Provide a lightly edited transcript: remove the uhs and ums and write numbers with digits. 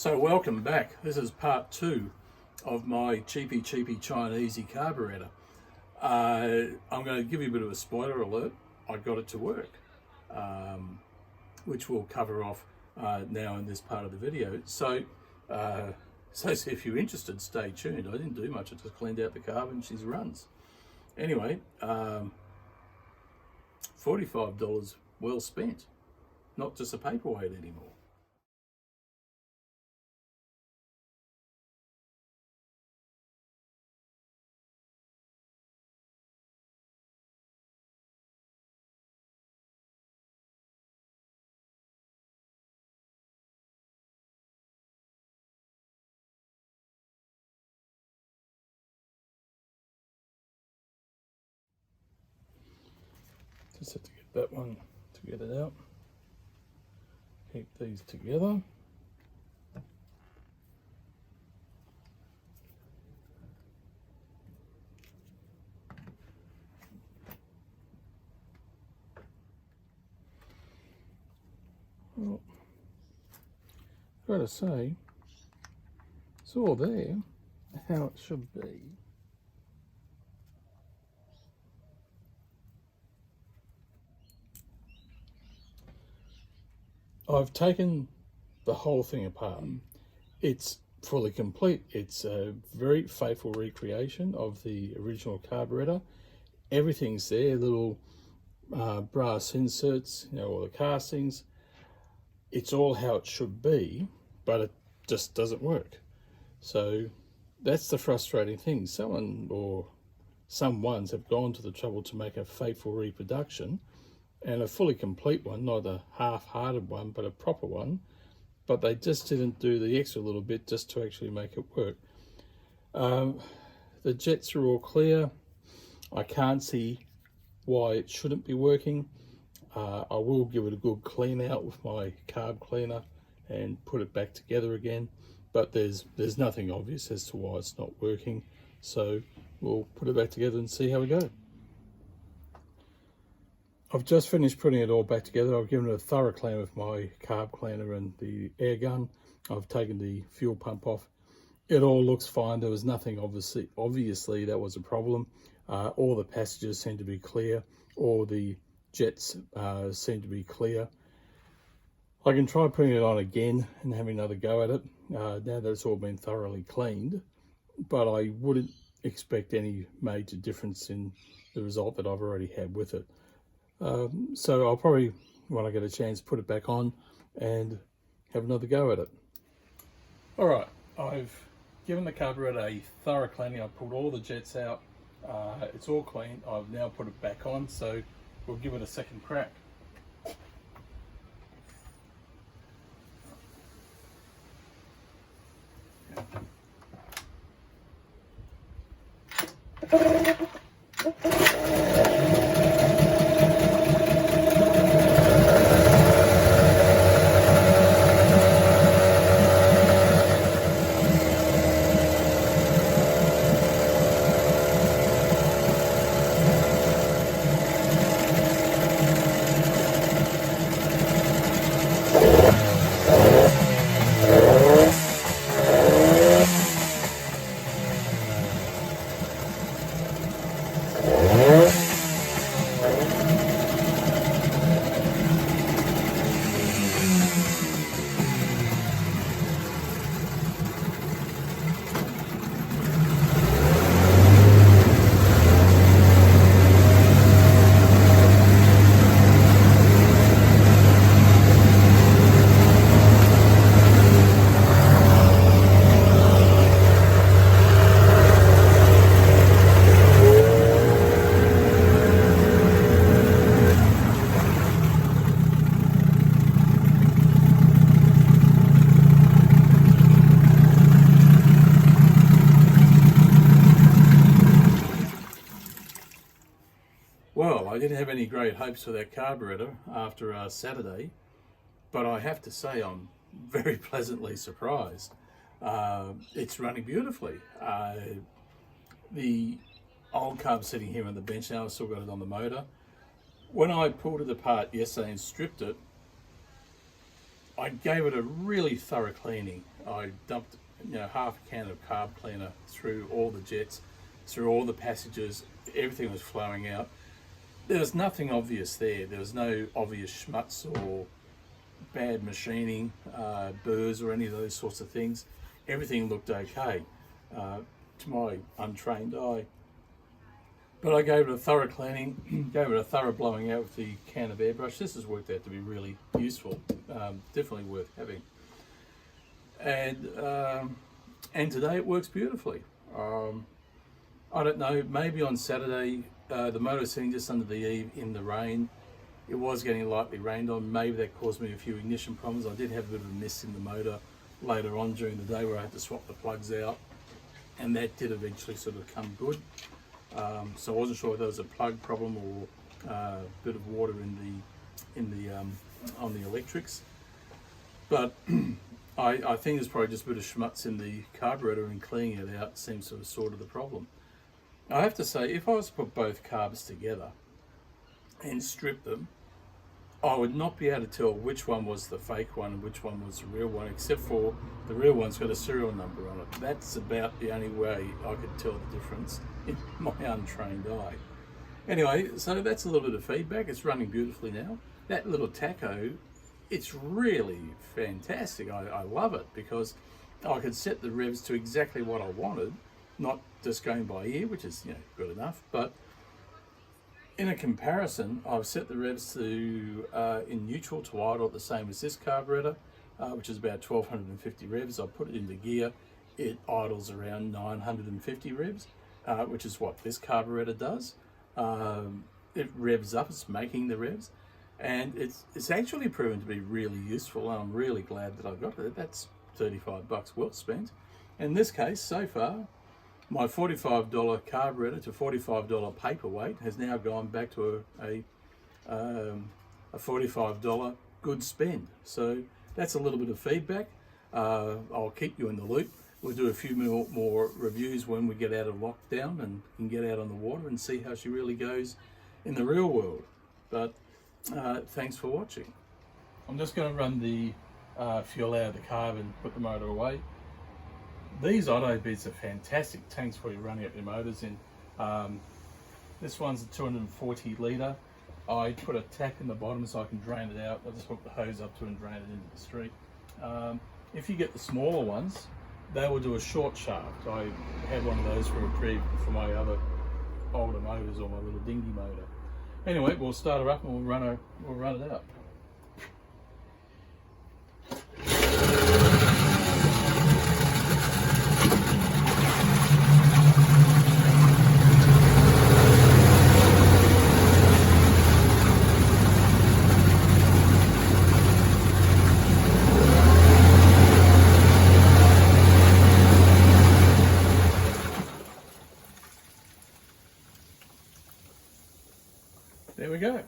So welcome back. This is part 2 of my cheapy Chinesey carburetor. I'm going to give you a bit of a spoiler alert. I got it to work, which we'll cover off now in this part of the video. So if you're interested, stay tuned. I didn't do much. I just cleaned out the carb and she runs. Anyway, $45 well spent. Not just a paperweight anymore. Just have to get that one to get it out. Keep these together. Well, gotta say, it's all there, how it should be. I've taken the whole thing apart. It's fully complete. It's a very faithful recreation of the original carburetor. Everything's there, little brass inserts, all the castings. It's all how it should be, but it just doesn't work. So that's the frustrating thing. Someone or some ones have gone to the trouble to make a faithful reproduction, and a fully complete one, not a half-hearted one, but a proper one, but they just didn't do the extra little bit just to actually make it work. The jets are all clear. I can't see why it shouldn't be working. I will give it a good clean out with my carb cleaner and put it back together again, but there's nothing obvious as to why it's not working. So we'll put it back together and see how we go. I've just finished putting it all back together. I've given it a thorough clean with my carb cleaner and the air gun. I've taken the fuel pump off. It all looks fine. There was nothing obviously that was a problem. All the passages seem to be clear. All the jets seem to be clear. I can try putting it on again and having another go at it now that it's all been thoroughly cleaned, but I wouldn't expect any major difference in the result that I've already had with it. So I'll probably, when I get a chance, put it back on and have another go at it. All right, I've given the carburetor a thorough cleaning. I've pulled all the jets out. It's all clean. I've now put it back on, so we'll give it a second crack. Well, I didn't have any great hopes for that carburetor after Saturday, but I have to say I'm very pleasantly surprised. It's running beautifully. The old carb sitting here on the bench now, I've still got it on the motor. When I pulled it apart yesterday and stripped it, I gave it a really thorough cleaning. I dumped half a can of carb cleaner through all the jets, through all the passages. Everything was flowing out. There was nothing obvious there. There was no obvious schmutz or bad machining, burrs or any of those sorts of things. Everything looked okay to my untrained eye. But I gave it a thorough cleaning, gave it a thorough blowing out with the can of airbrush. This has worked out to be really useful, definitely worth having. And today it works beautifully. I don't know, maybe on Saturday, the motor sitting just under the eave in the rain, it was getting lightly rained on. Maybe that caused me a few ignition problems. I did have a bit of a miss in the motor later on during the day where I had to swap the plugs out, and that did eventually sort of come good. So I wasn't sure if there was a plug problem or a bit of water on the electrics. But I think there's probably just a bit of schmutz in the carburetor, and cleaning it out seems to have sorted the problem. I have to say, if I was to put both carbs together and strip them, I would not be able to tell which one was the fake one and which one was the real one, except for the real one's got a serial number on it. That's about the only way I could tell the difference in my untrained eye. Anyway, so that's a little bit of feedback. It's running beautifully now. That little tacho, it's really fantastic. I love it because I could set the revs to exactly what I wanted, not just going by ear, which is good enough, but in a comparison, I've set the revs to in neutral to idle, the same as this carburetor, which is about 1250 revs. I put it into gear, it idles around 950 revs, which is what this carburetor does. It revs up, it's making the revs, and it's actually proven to be really useful, and I'm really glad that I got it. That's $35 well spent. In this case, so far, my $45 carburetor to $45 paperweight has now gone back to a $45 good spend. So that's a little bit of feedback. I'll keep you in the loop. We'll do a few more reviews when we get out of lockdown and can get out on the water and see how she really goes in the real world. But thanks for watching. I'm just going to run the fuel out of the carb and put the motor away. These Otto beds are fantastic tanks for you running up your motors in. This one's a 240 litre. I put a tap in the bottom so I can drain it out. I just hook the hose up to it and drain it into the street. If you get the smaller ones, they will do a short shaft. I had one of those for for my other older motors, or my little dinghy motor. Anyway, we'll start her up and we'll run it out. There we go.